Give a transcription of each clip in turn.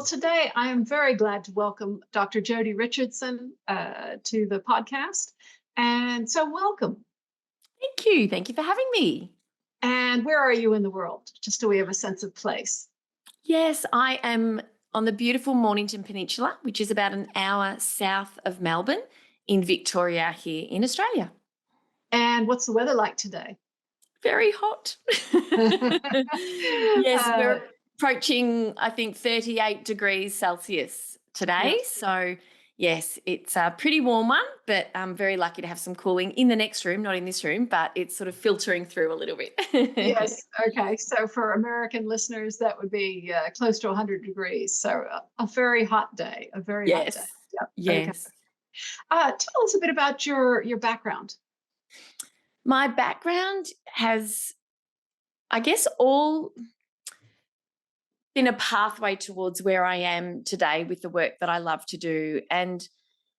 Today I am very glad to welcome Dr. Jodi Richardson to the podcast. And so welcome. Thank you. Thank you for having me. And where are you in the world? Just so we have a sense of place. Yes, I am on the beautiful Mornington Peninsula, which is about an hour south of Melbourne in Victoria here in Australia. And what's the weather like today? Very hot. Yes, we're approaching, I think, 38 degrees Celsius today. Yes. So, yes, it's a pretty warm one, but I'm very lucky to have some cooling in the next room, not in this room, but it's sort of filtering through a little bit. Yes. Okay. So for American listeners, that would be close to 100 degrees. So a very hot day, a very hot day. Yep. Yes. Okay. Tell us a bit about your background. My background has, I guess, all been a pathway towards where I am today with the work that I love to do. And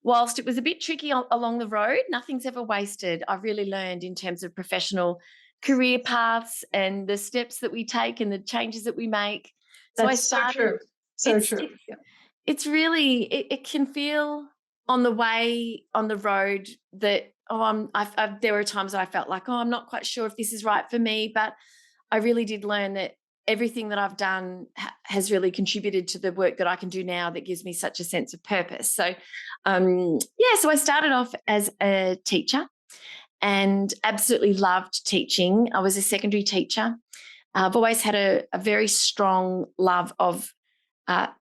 whilst it was a bit tricky along the road, nothing's ever wasted. I've really learned in terms of professional career paths and the steps that we take and the changes that we make. That's so true. So true. It's really, it can feel on the way, on the road that, there were times that I felt like, I'm not quite sure if this is right for me, but I really did learn that everything that I've done has really contributed to the work that I can do now that gives me such a sense of purpose. So, so I started off as a teacher and absolutely loved teaching. I was a secondary teacher. I've always had a very strong love of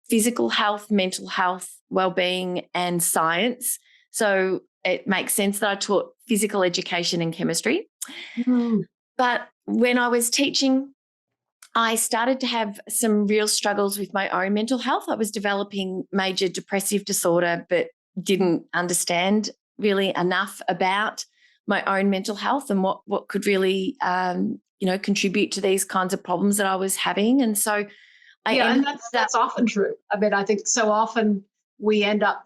physical health, mental health, well-being, and science. So it makes sense that I taught physical education and chemistry. Mm. But when I was teaching, I started to have some real struggles with my own mental health. I was developing major depressive disorder, but didn't understand really enough about my own mental health and what could really, contribute to these kinds of problems that I was having. And so and that's often true. I mean, I think so often we end up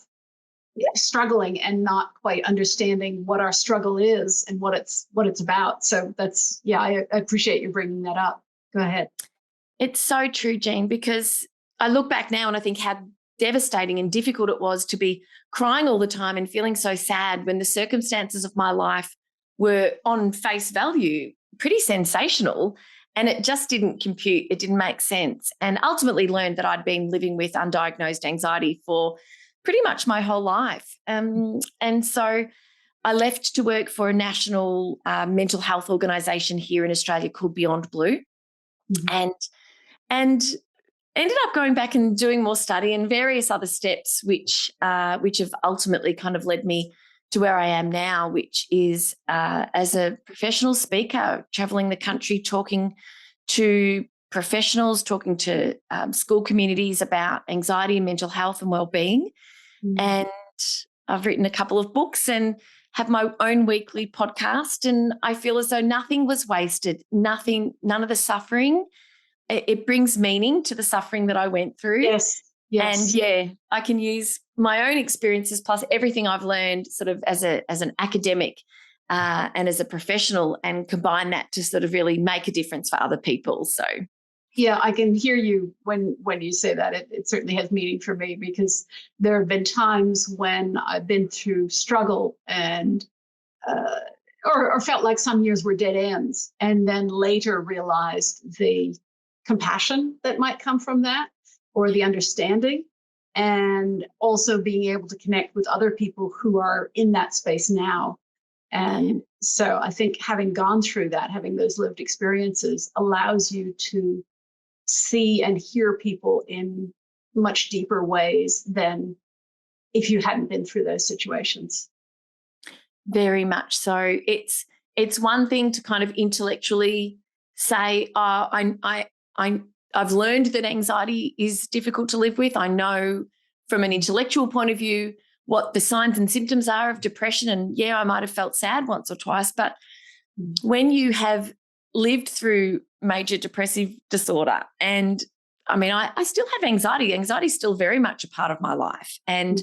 struggling and not quite understanding what our struggle is and what it's about. So that's, I appreciate you bringing that up. Go ahead. It's so true, Jean, because I look back now and I think how devastating and difficult it was to be crying all the time and feeling so sad when the circumstances of my life were on face value pretty sensational, and it just didn't compute. It didn't make sense, and ultimately learned that I'd been living with undiagnosed anxiety for pretty much my whole life. And so I left to work for a national mental health organisation here in Australia called Beyond Blue. Mm-hmm. And ended up going back and doing more study and various other steps, which have ultimately kind of led me to where I am now, which is as a professional speaker, traveling the country, talking to professionals, talking to school communities about anxiety and mental health and well-being. Mm. And I've written a couple of books and have my own weekly podcast, and I feel as though nothing was wasted, none of the suffering. It brings meaning to the suffering that I went through. Yes. And I can use my own experiences plus everything I've learned sort of as an academic and as a professional, and combine that to sort of really make a difference for other people. So I can hear you when you say that. It certainly has meaning for me, because there have been times when I've been through struggle and or felt like some years were dead ends, and then later realized the compassion that might come from that, or the understanding, and also being able to connect with other people who are in that space now. And so I think having gone through that, having those lived experiences, allows you to see and hear people in much deeper ways than if you hadn't been through those situations. Very much so. It's one thing to kind of intellectually say, I've learned that anxiety is difficult to live with. I know from an intellectual point of view what the signs and symptoms are of depression, and I might have felt sad once or twice, but when you have lived through major depressive disorder, and I mean, I still have anxiety. Anxiety is still very much a part of my life, and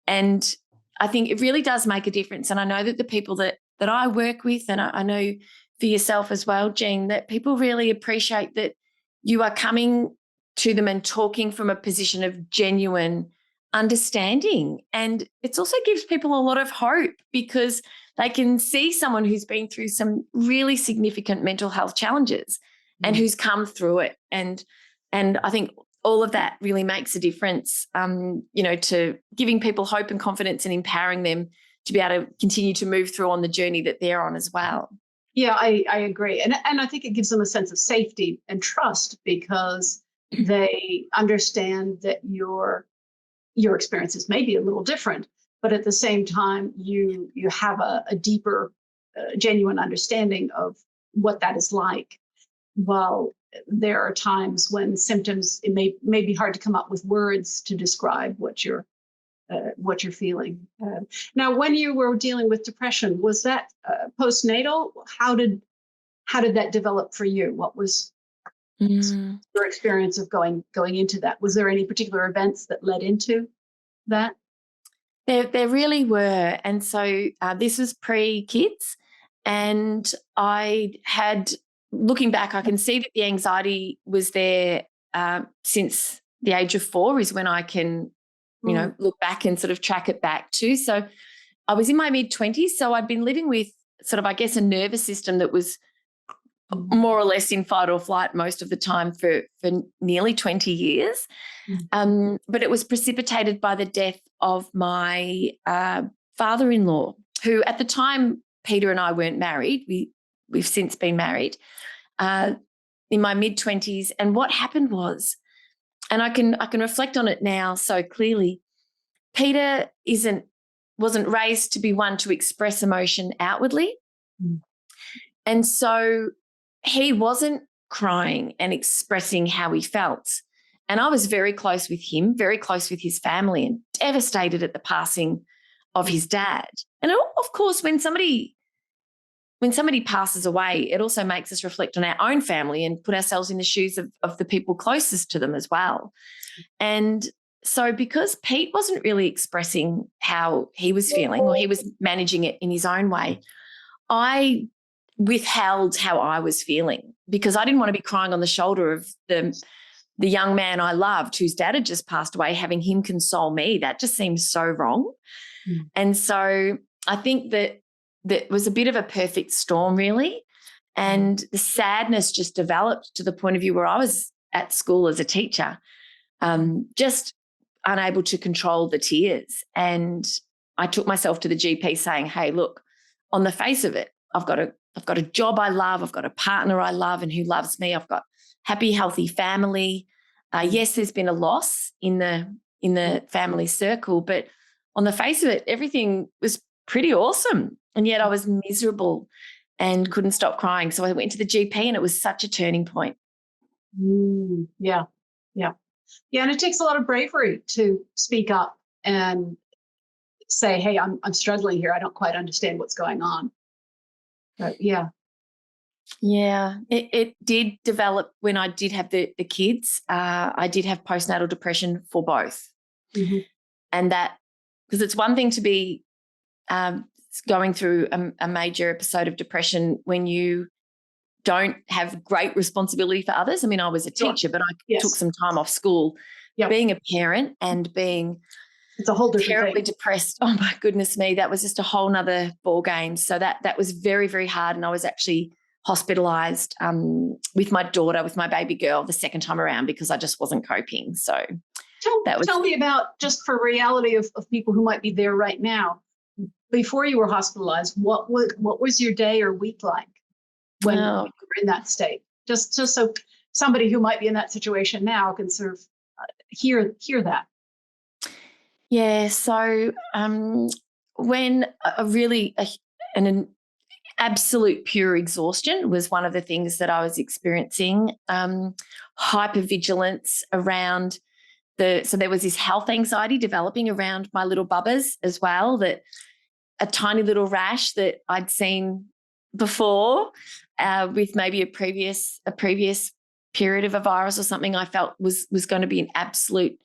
I think it really does make a difference. And I know that the people that I work with, and I know for yourself as well, Jean, that people really appreciate that you are coming to them and talking from a position of genuine understanding. And it also gives people a lot of hope because they can see someone who's been through some really significant mental health challenges and who's come through it. And I think all of that really makes a difference, to giving people hope and confidence and empowering them to be able to continue to move through on the journey that they're on as well. Yeah, I agree. And I think it gives them a sense of safety and trust because they understand that your experiences may be a little different, but at the same time, you have a deeper, genuine understanding of what that is like. While there are times when symptoms, it may be hard to come up with words to describe what you're feeling. Now, when you were dealing with depression, was that postnatal? How did that develop for you? What was your experience of going into that? Was there any particular events that led into that? There really were. And so this was pre-kids. And I had, looking back, I can see that the anxiety was there since the age of 4 is when I can, look back and sort of track it back to. So I was in my mid-20s. So I'd been living with sort of, I guess, a nervous system that was more or less in fight or flight most of the time for nearly 20 years. But it was precipitated by the death of my father-in-law, who at the time, Peter and I weren't married. We've since been married in my mid-20s. And what happened was, and I can reflect on it now so clearly, Peter wasn't raised to be one to express emotion outwardly. And so he wasn't crying and expressing how he felt. And I was very close with him, very close with his family, and devastated at the passing of his dad. And of course, when somebody passes away, it also makes us reflect on our own family and put ourselves in the shoes of the people closest to them as well. And so because Pete wasn't really expressing how he was feeling, or he was managing it in his own way, I withheld how I was feeling because I didn't want to be crying on the shoulder of the young man I loved whose dad had just passed away, having him console me. That just seems so wrong. And so I think that was a bit of a perfect storm, really. And the sadness just developed to the point of view where I was at school as a teacher, just unable to control the tears. And I took myself to the GP saying, hey, look, on the face of it, I've got a job I love. I've got a partner I love and who loves me. I've got happy, healthy family. Yes, there's been a loss in the family circle, but on the face of it, everything was pretty awesome. And yet I was miserable and couldn't stop crying. So I went to the GP and it was such a turning point. Yeah. And it takes a lot of bravery to speak up and say, hey, I'm struggling here. I don't quite understand what's going on. But yeah. Yeah, it did develop when I did have the kids. I did have postnatal depression for both. And that, because it's one thing to be going through a major episode of depression when you don't have great responsibility for others. I mean, I was a teacher, but I took some time off school. Being a parent and being it's a whole different terribly thing. Depressed. Oh my goodness me, that was just a whole nother ball game. So that was very, very hard. And I was actually hospitalized with my daughter, with my baby girl, the second time around because I just wasn't coping. So tell me about, just for reality of people who might be there right now, before you were hospitalized, what was your day or week like when you were in that state? Just so somebody who might be in that situation now can sort of hear that. Yeah, so when an absolute pure exhaustion was one of the things that I was experiencing, hypervigilance around so there was this health anxiety developing around my little bubbas as well, that a tiny little rash that I'd seen before with maybe a previous period of a virus or something, I felt was going to be an absolute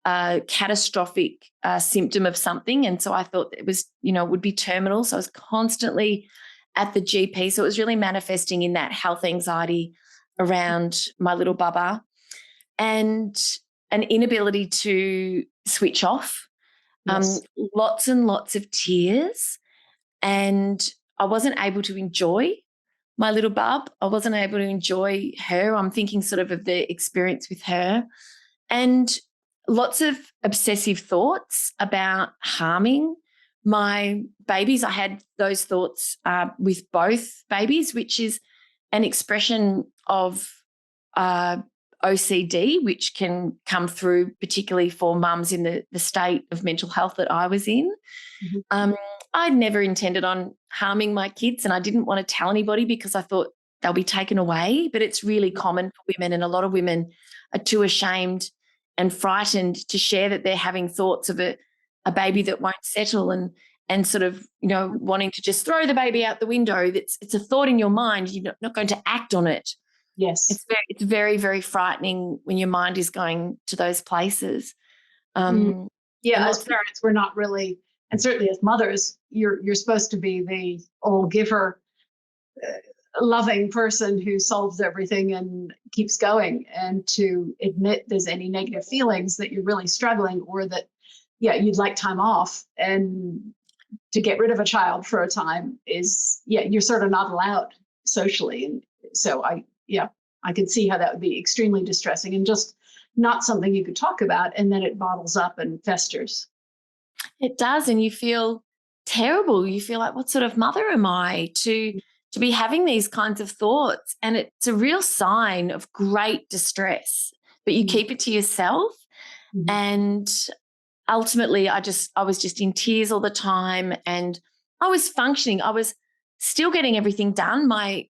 catastrophic symptom of something. And so I thought it was, would be terminal. So I was constantly at the GP. So it was really manifesting in that health anxiety around my little bubba. and an inability to switch off, Yes. lots and lots of tears, and I wasn't able to enjoy my little bub. I wasn't able to enjoy her. I'm thinking sort of the experience with her, and lots of obsessive thoughts about harming my babies. I had those thoughts with both babies, which is an expression of OCD, which can come through particularly for mums in the state of mental health that I was in. Mhm. I'd never intended on harming my kids, and I didn't want to tell anybody because I thought they'll be taken away. But it's really common for women, and a lot of women are too ashamed and frightened to share that they're having thoughts of a baby that won't settle, and sort of, wanting to just throw the baby out the window. It's a thought in your mind. You're not going to act on it. Yes. It's very, very frightening when your mind is going to those places. Yeah, And as parents, we're not really, and certainly as mothers, you're supposed to be the all giver, loving person who solves everything and keeps going. And to admit there's any negative feelings that you're really struggling, or that, yeah, you'd like time off, and to get rid of a child for a time is, yeah, you're sort of not allowed socially. And so I can see how that would be extremely distressing and just not something you could talk about, and then it bottles up and festers. It does, and you feel terrible. You feel like, what sort of mother am I to be having these kinds of thoughts? And it's a real sign of great distress, but you keep it to yourself. Mhm. And ultimately, I was just in tears all the time, and I was functioning. I was still getting everything done. My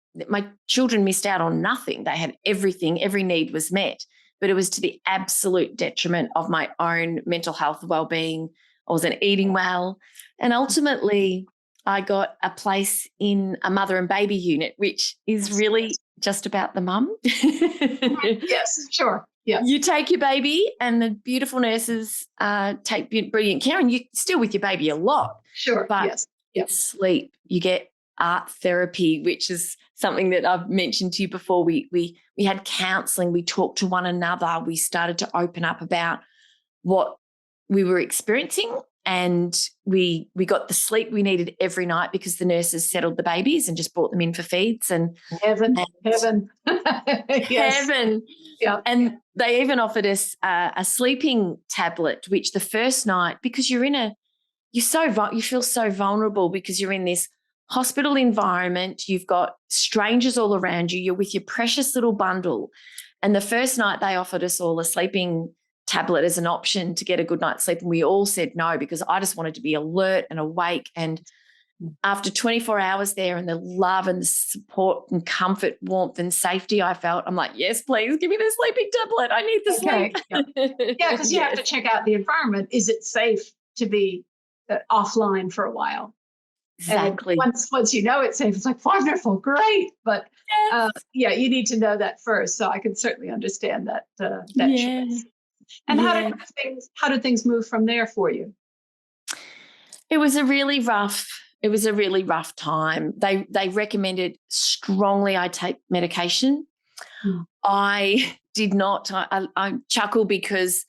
children missed out on nothing. They had everything. Every need was met, but it was to the absolute detriment of my own mental health, well-being. I wasn't eating well, and ultimately, I got a place in a mother and baby unit, which is really just about the mum. Yes, sure. Yeah. You take your baby, and the beautiful nurses take brilliant care, and you're still with your baby a lot. Sure. But Yes. Yeah. with sleep, you get art therapy, which is something that I've mentioned to you before. We had counselling. We talked to one another. We started to open up about what we were experiencing, and we got the sleep we needed every night because the nurses settled the babies and just brought them in for feeds and Heaven. Yes. heaven. Yeah. And they even offered us a sleeping tablet, which the first night, because you feel so vulnerable because you're in this hospital environment, you've got strangers all around you, you're with your precious little bundle. And the first night they offered us all a sleeping tablet as an option to get a good night's sleep, and we all said no because I just wanted to be alert and awake. And after 24 hours there, and the love and the support and comfort, warmth and safety I felt, I'm like, yes, please give me the sleeping tablet. I need the sleep. Yeah, because you have to check out the environment. Is it safe to be offline for a while? Exactly. And once you know it's safe, it's like wonderful, great. But Yes. yeah, you need to know that first. So I can certainly understand that Yeah. choice. And Yeah. how did things move from there for you? It was a really rough time. They recommended strongly I take medication. I did not. I chuckle because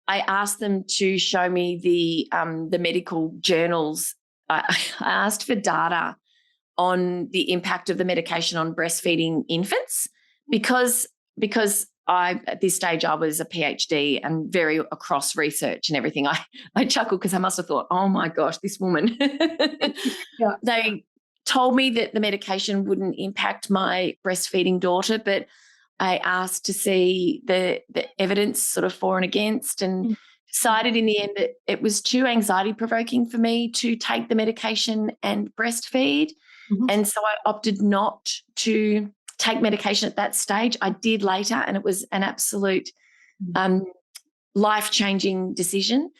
I asked them to show me the medical journals. I asked for data on the impact of the medication on breastfeeding infants because at this stage I was a PhD and very across research and everything. I chuckled because I must have thought, oh my gosh, this woman. Yeah. They told me that the medication wouldn't impact my breastfeeding daughter, but I asked to see the evidence sort of for and against, and decided in the end that it was too anxiety provoking for me to take the medication and breastfeed. And so I opted not to take medication at that stage. I did later, and it was an absolute life-changing decision.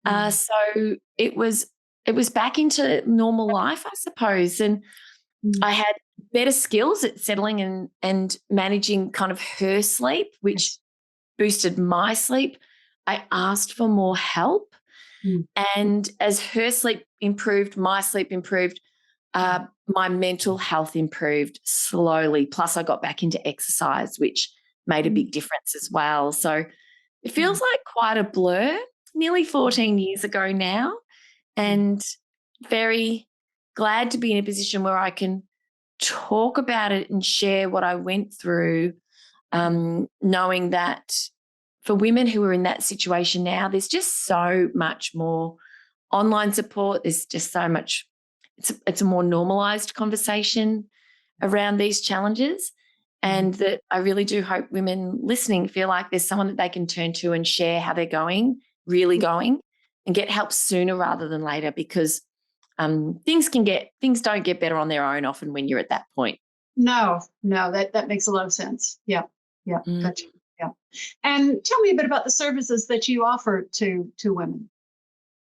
So it was back into normal life, I suppose. And I had better skills at settling and managing kind of her sleep, which boosted my sleep. I asked for more help. And as her sleep improved, my sleep improved, my mental health improved slowly. Plus, I got back into exercise, which made a big difference as well. So it feels like quite a blur, nearly 14 years ago now, and very glad to be in a position where I can talk about it and share what I went through, knowing that for women who are in that situation now, there's just so much more online support. There's just so much, it's a more normalized conversation around these challenges. And that I really do hope women listening feel like there's someone that they can turn to and share how they're going, really going, and get help sooner rather than later, because things don't get better on their own often when you're at that point. No, that makes a lot of sense. Yeah, gotcha. Yeah. And tell me a bit about the services that you offer to women.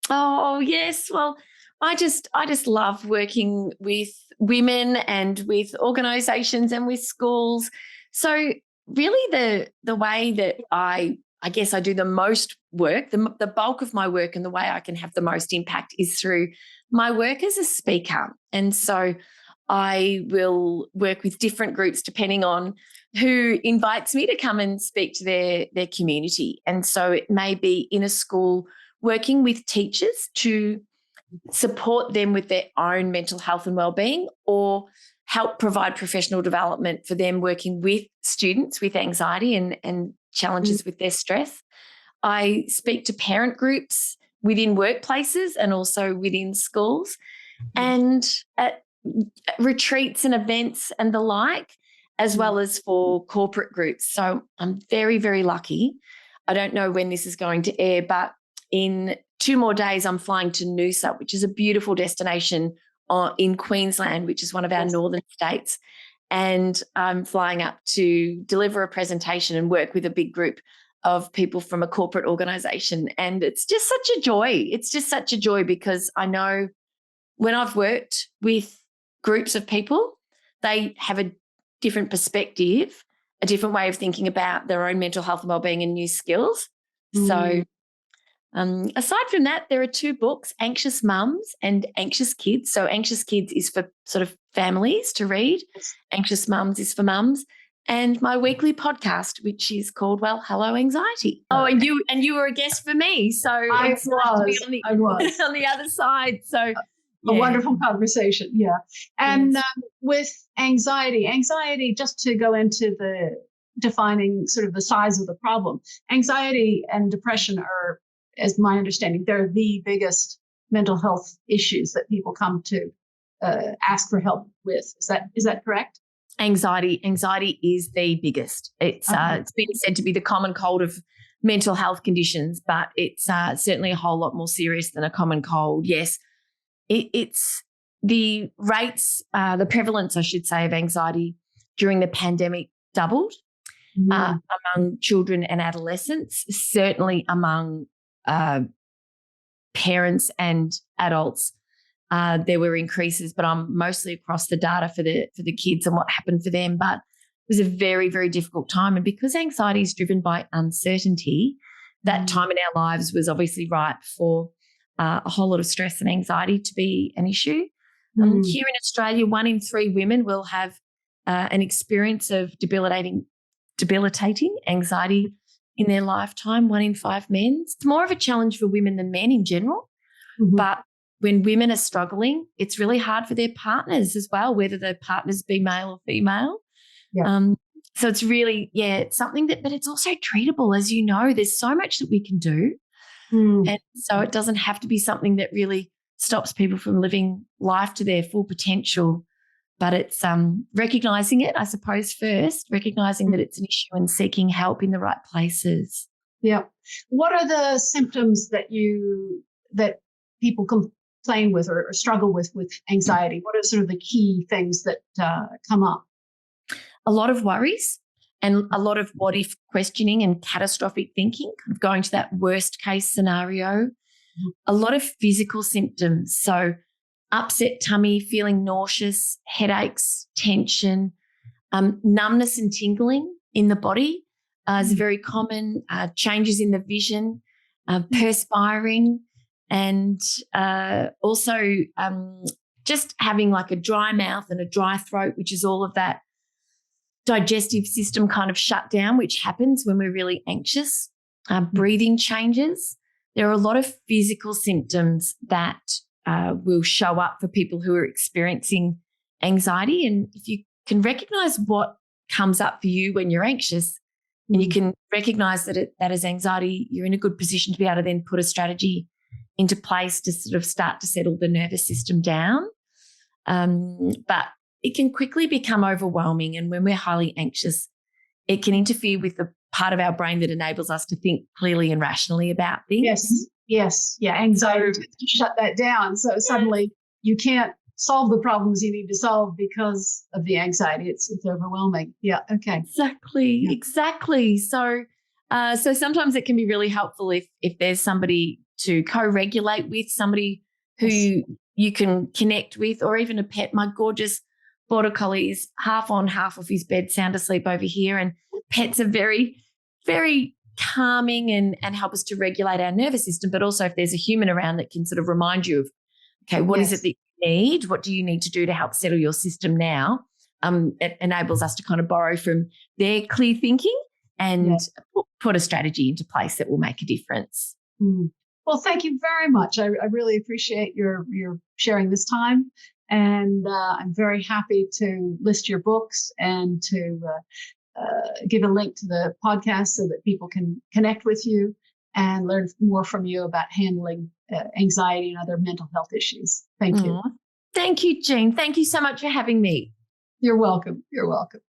Oh, yes. Well, I just love working with women and with organisations and with schools. So really the way that I guess I do the most work, the bulk of my work and the way I can have the most impact is through my work as a speaker. And so I will work with different groups depending on who invites me to come and speak to their community. And so it may be in a school working with teachers to support them with their own mental health and wellbeing, or help provide professional development for them working with students with anxiety and challenges with their stress. I speak to parent groups within workplaces and also within schools, and at retreats and events and the like, as well as for corporate groups. So I'm very, very lucky. I don't know when this is going to air, but in 2 more days, I'm flying to Noosa, which is a beautiful destination in Queensland, which is one of our northern states. And I'm flying up to deliver a presentation and work with a big group of people from a corporate organisation. And it's just such a joy. It's just such a joy because I know when I've worked with groups of people, they have a different perspective, a different way of thinking about their own mental health and wellbeing and new skills. So aside from that, there are 2 books, Anxious Mums and Anxious Kids. So Anxious Kids is for sort of families to read. Anxious Mums is for mums. And my weekly podcast, which is called, well, Hello Anxiety. Oh, and you were a guest for me. So it's nice to be I was on the other side. So a yeah. wonderful conversation. Yeah. And with anxiety, just to go into the defining sort of the size of the problem, anxiety and depression are, as my understanding, they're the biggest mental health issues that people come to ask for help with. Is that correct? Anxiety is the biggest. It's been said to be the common cold of mental health conditions, but it's certainly a whole lot more serious than a common cold. Yes, it's the rates, the prevalence, I should say, of anxiety during the pandemic doubled among children and adolescents, certainly among parents and adults. There were increases, but I'm mostly across the data for the kids and what happened for them. But it was a very, very difficult time. And because anxiety is driven by uncertainty, that time in our lives was obviously ripe for a whole lot of stress and anxiety to be an issue. Here in Australia, 1 in 3 women will have an experience of debilitating anxiety in their lifetime, 1 in 5 men. It's more of a challenge for women than men in general. But when women are struggling, it's really hard for their partners as well, whether the partners be male or female. Yeah. So it's really, it's something but it's also treatable. As you know, there's so much that we can do. And so it doesn't have to be something that really stops people from living life to their full potential. But it's recognising it, I suppose, first, recognising that it's an issue and seeking help in the right places. Yeah. What are the symptoms that people complain with or struggle with anxiety? What are sort of the key things that come up? A lot of worries and a lot of what if questioning and catastrophic thinking, kind of going to that worst case scenario. A lot of physical symptoms. So upset tummy, feeling nauseous, headaches, tension, numbness and tingling in the body is very common. Changes in the vision, perspiring, and also just having like a dry mouth and a dry throat, which is all of that digestive system kind of shut down, which happens when we're really anxious. Breathing changes. There are a lot of physical symptoms that will show up for people who are experiencing anxiety. And if you can recognize what comes up for you when you're anxious, and you can recognize that is anxiety, you're in a good position to be able to then put a strategy into place to sort of start to settle the nervous system down. But it can quickly become overwhelming. And when we're highly anxious, it can interfere with the part of our brain that enables us to think clearly and rationally about things. Yes. Yeah. Anxiety tends to shut that down. So suddenly you can't solve the problems you need to solve because of the anxiety. It's overwhelming. Yeah. Okay. Exactly. So sometimes it can be really helpful if there's somebody to co-regulate with, somebody who you can connect with, or even a pet. My gorgeous border collie is half on, half off his bed, sound asleep over here. And pets are very, very calming and help us to regulate our nervous system. But also if there's a human around that can sort of remind you of, okay, what is it that you need? What do you need to do to help settle your system now? It enables us to kind of borrow from their clear thinking and put a strategy into place that will make a difference. Well, thank you very much. I really appreciate your sharing this time. And I'm very happy to list your books and to give a link to the podcast so that people can connect with you and learn more from you about handling anxiety and other mental health issues. Thank you. Thank you, Jean. Thank you so much for having me. You're welcome. You're welcome.